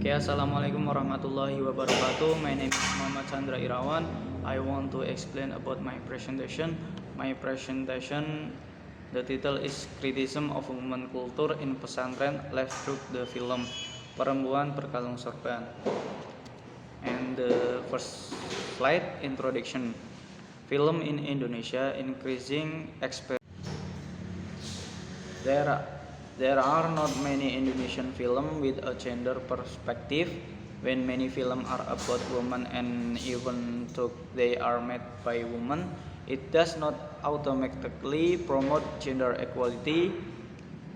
Okay, Assalamualaikum warahmatullahi wabarakatuh. My name is Muhammad Chandra Irawan. I want to explain about my presentation. My presentation, the title is Criticism of Women Culture in Pesantren Live Through the Film Perempuan Berkalung Sorban. And the first slide, introduction. Film in Indonesia increasing experience. There are not many Indonesian films with a gender perspective. When many films are about women and even though they are made by women, it does not automatically promote gender equality.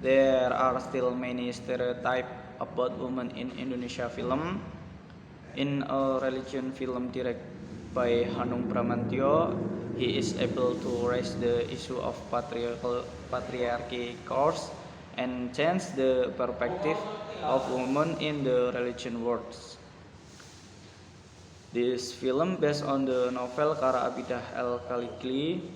There are still many stereotypes about women in Indonesia film. In a religion film directed by Hanung Bramantyo, he is able to raise the issue of patriarchy course and change the perspective of women in the religion world. This film based on the novel Kara Abidah El-Khaligli,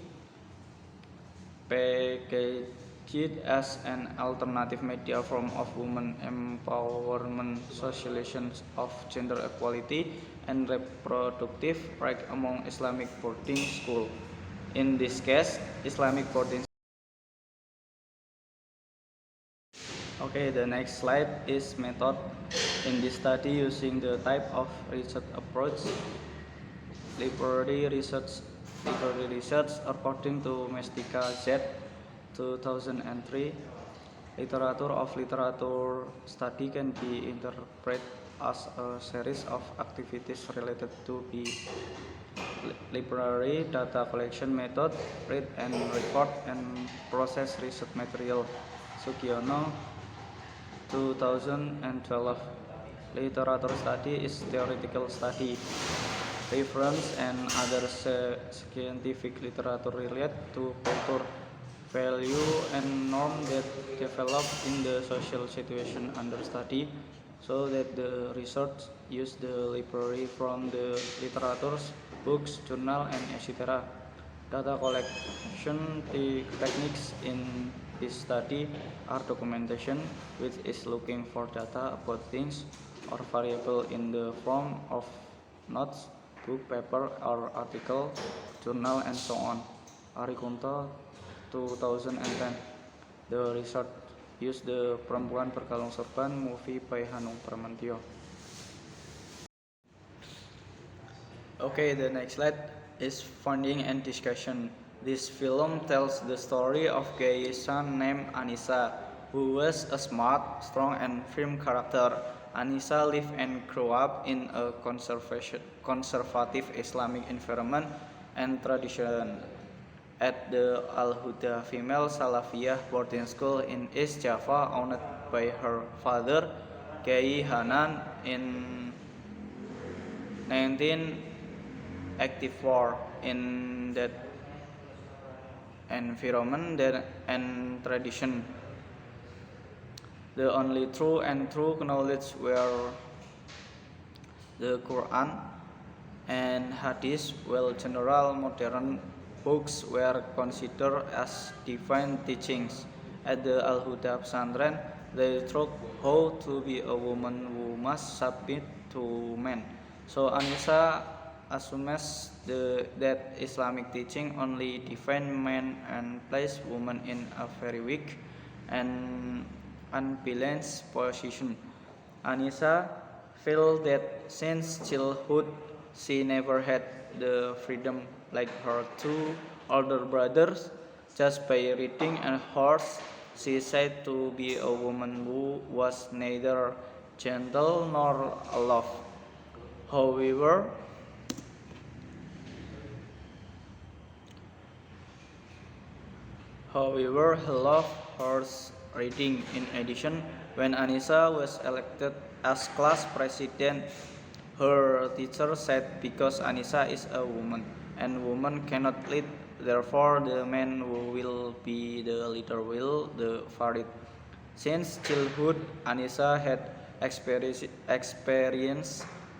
packaged as an alternative media form of women empowerment, socialization of gender equality, and reproductive right among Islamic boarding school. In this case, Islamic boarding. Okay, the next slide is method. In this study, using the type of research approach, library research according to Mestika Z 2003, literature of literature study can be interpreted as a series of activities related to the library data collection method, read and record and process research material. Sugiono 2012. Literature study is theoretical study. Reference and other scientific literature relate to culture, value, and norm that develop in the social situation under study, so that the research use the library from the literatures, books, journal, and etc. Data collection techniques in this study are documentation, which is looking for data about things or variable in the form of notes, book, paper, or article, journal, and so on. Arikunto 2010. The research used the Perempuan Berkalung Sorban movie by Hanung Bramantyo. Okay, the next slide is funding and discussion. This film tells the story of a son named Anissa, who was a smart, strong, and firm character. Anissa lived and grew up in a conservative Islamic environment and tradition at the Al-Huda Female Salafiyah boarding school in East Java, owned by her father, Kiai Hanan, in 1984. In that environment and tradition, the only true knowledge were the Quran and Hadith, while general modern books were considered as divine teachings. At the Al-Huda Pesantren, they taught how to be a woman who must submit to men. So Anissa assumes that Islamic teaching only define men and place women in a very weak and unbalanced position. Anissa felt that since childhood she never had the freedom like her two older brothers. Just by reading and horse, she said to be a woman who was neither gentle nor aloof. However, he loved horse riding. In addition, when Anissa was elected as class president, her teacher said because Anissa is a woman and women cannot lead, therefore the man who will be the leader will the farid. Since childhood, Anissa had experienced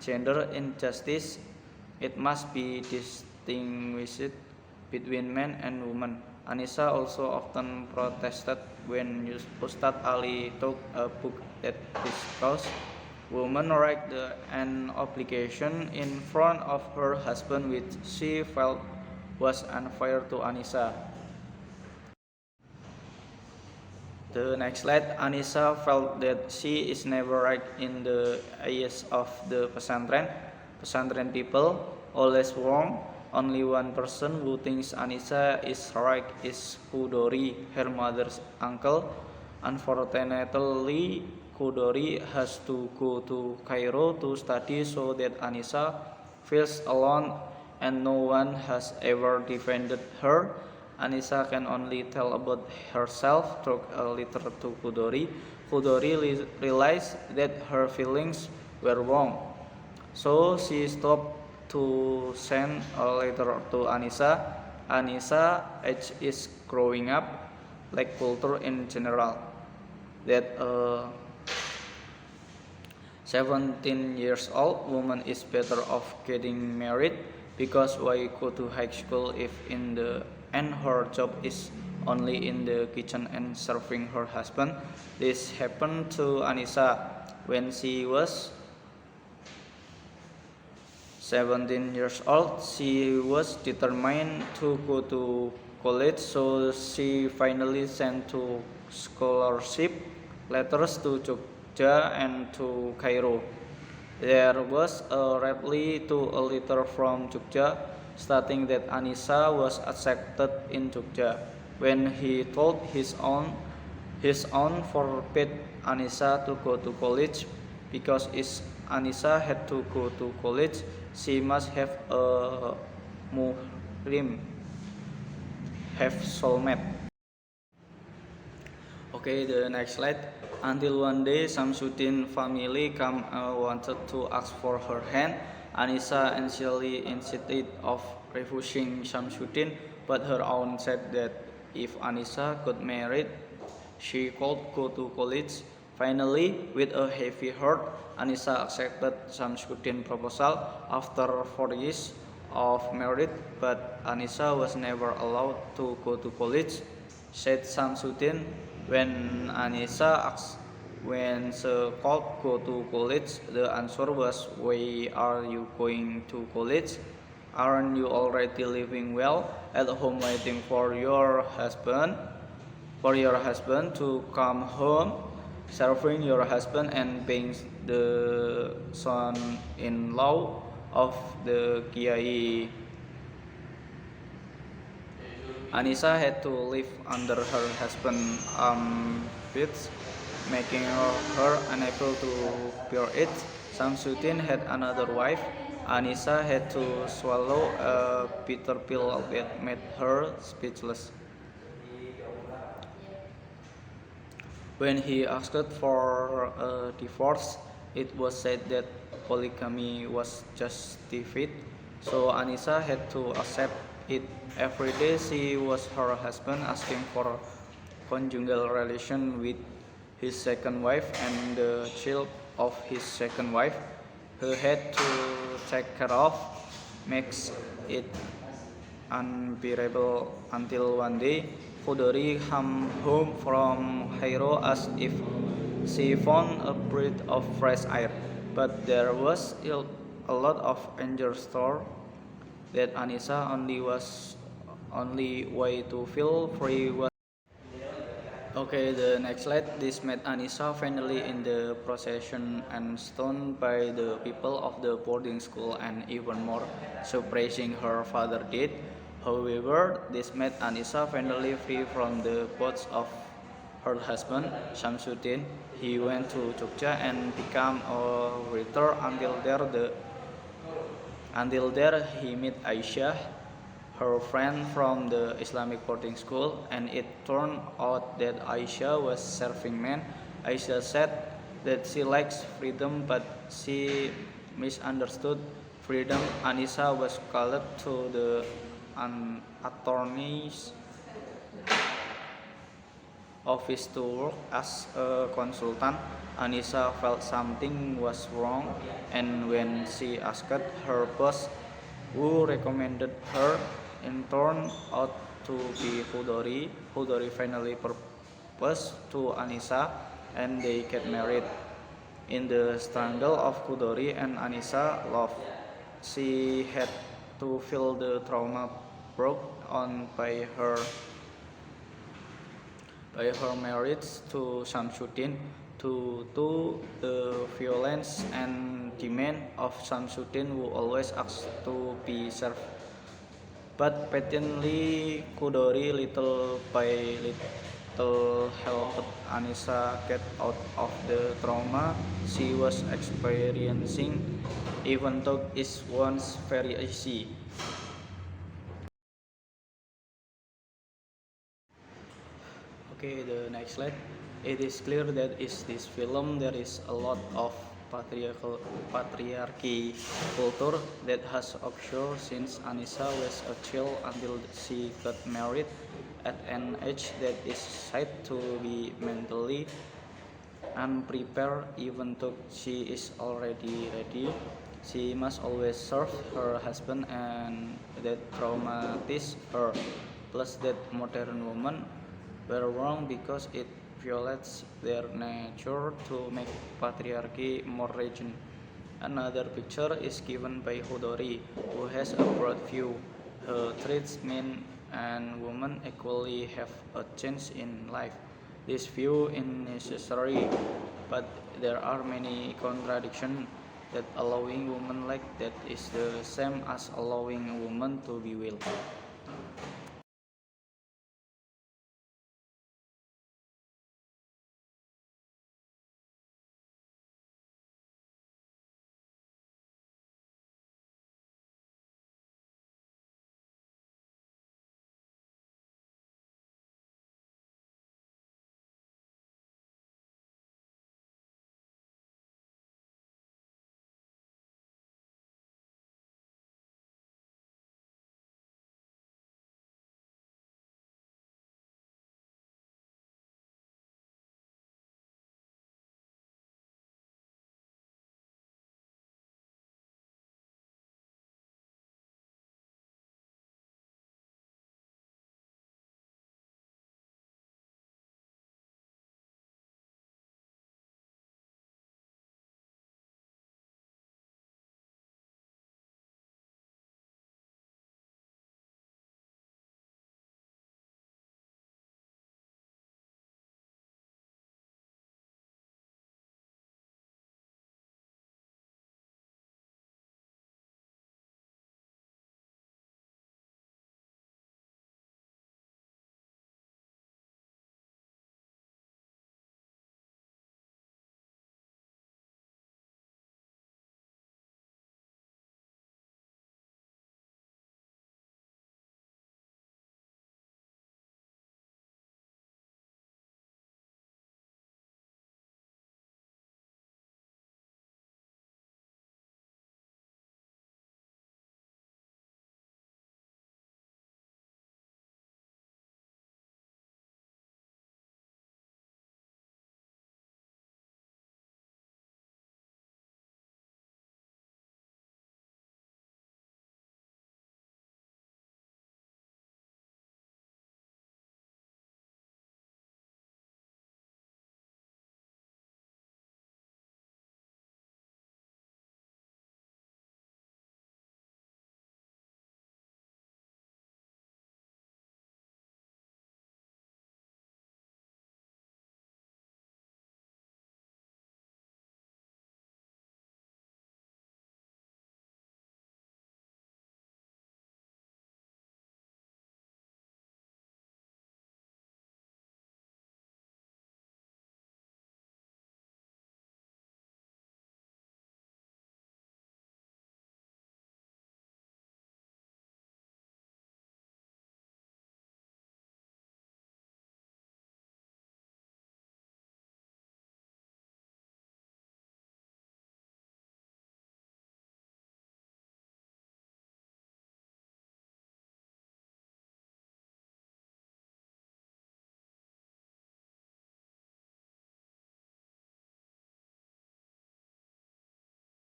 gender injustice. It must be distinguished between men and women. Anissa also often protested when Ustadz Ali took a book that discussed Woman write an obligation in front of her husband which she felt was unfair to Anissa. The next slide, Anissa felt that she is never right in the eyes of the pesantren people, always wrong. Only one person who thinks Anissa is right is Kudori, her mother's uncle. Unfortunately, Kudori has to go to Cairo to study so that Anissa feels alone and no one has ever defended her. Anissa can only tell about herself through a letter to Kudori. Kudori realized that her feelings were wrong, so she stopped to send a letter to Anissa. Anissa, age is growing up, like culture in general, that a 17 years old woman is better off getting married because why go to high school if in the end her job is only in the kitchen and serving her husband. This happened to Anissa when she was 17 years old. She was determined to go to college, so she finally sent two scholarship letters to Jogja and to Cairo. There was a reply to a letter from Jogja stating that Anissa was accepted in Jogja. When he told his aunt forbade Anissa to go to college because if Anissa had to go to college, she must have a muhrim, have soulmate. Okay, the next slide. Until one day, Samsudin family come wanted to ask for her hand. Anissa initially insisted of refusing Samsudin, but her aunt said that if Anissa got married, she could go to college. Finally, with a heavy heart, Anissa accepted Samsudin's proposal after 4 years of marriage, but Anissa was never allowed to go to college, said Samsudin. When Anissa asked when she could go to college, the answer was, "Why are you going to college? Aren't you already living well at home waiting for your husband? To come home, serving your husband and being the son-in-law of the Kiai." Anissa had to live under her husband's armpits, making her unable to bear it. Samsudin had another wife. Anissa had to swallow a bitter pill that made her speechless. When he asked for a divorce, it was said that polygamy was justified, so Anissa had to accept it. Every day she was her husband asking for conjugal relation with his second wife and the child of his second wife. He had to take care of, makes it unbearable until one day Kudori came home from Cairo as if she found a breath of fresh air, but there was a lot of anger stored that Anissa only way to feel free was. Okay, the next slide. This made Anissa finally in the procession and stoned by the people of the boarding school, and even more surprising her father did. However, this made Anissa finally free from the thoughts of her husband, Samsudin. He went to Jogja and became a writer until there he met Aisyah, her friend from the Islamic boarding school, and it turned out that Aisyah was serving men. Aisyah said that she likes freedom, but she misunderstood freedom. Anissa was called to the attorney's office to work as a consultant. Anissa felt something was wrong, and when she asked her boss who recommended her, it turned out to be Kudori. Kudori finally proposed to Anissa and they get married. In the struggle of Kudori and Anissa love, she had to feel the trauma brought on by her marriage to Samsudin, to the violence and demand of Samsudin, who always asked to be served. But patiently Kudori little by little helped Anissa get out of the trauma she was experiencing, even though it was very easy. Okay, the next slide. It is clear that in this film there is a lot of patriarchy culture that has occurred since Anissa was a child until she got married at an age that is said to be mentally unprepared. Even though she is already ready, she must always serve her husband, and that traumatized her. Plus, that modern women were wrong because it violates their nature to make patriarchy more rigid. Another picture is given by Hodori, who has a broad view. He treats men and women equally have a chance in life. This view is necessary, but there are many contradictions that allowing women like that is the same as allowing a woman to be well.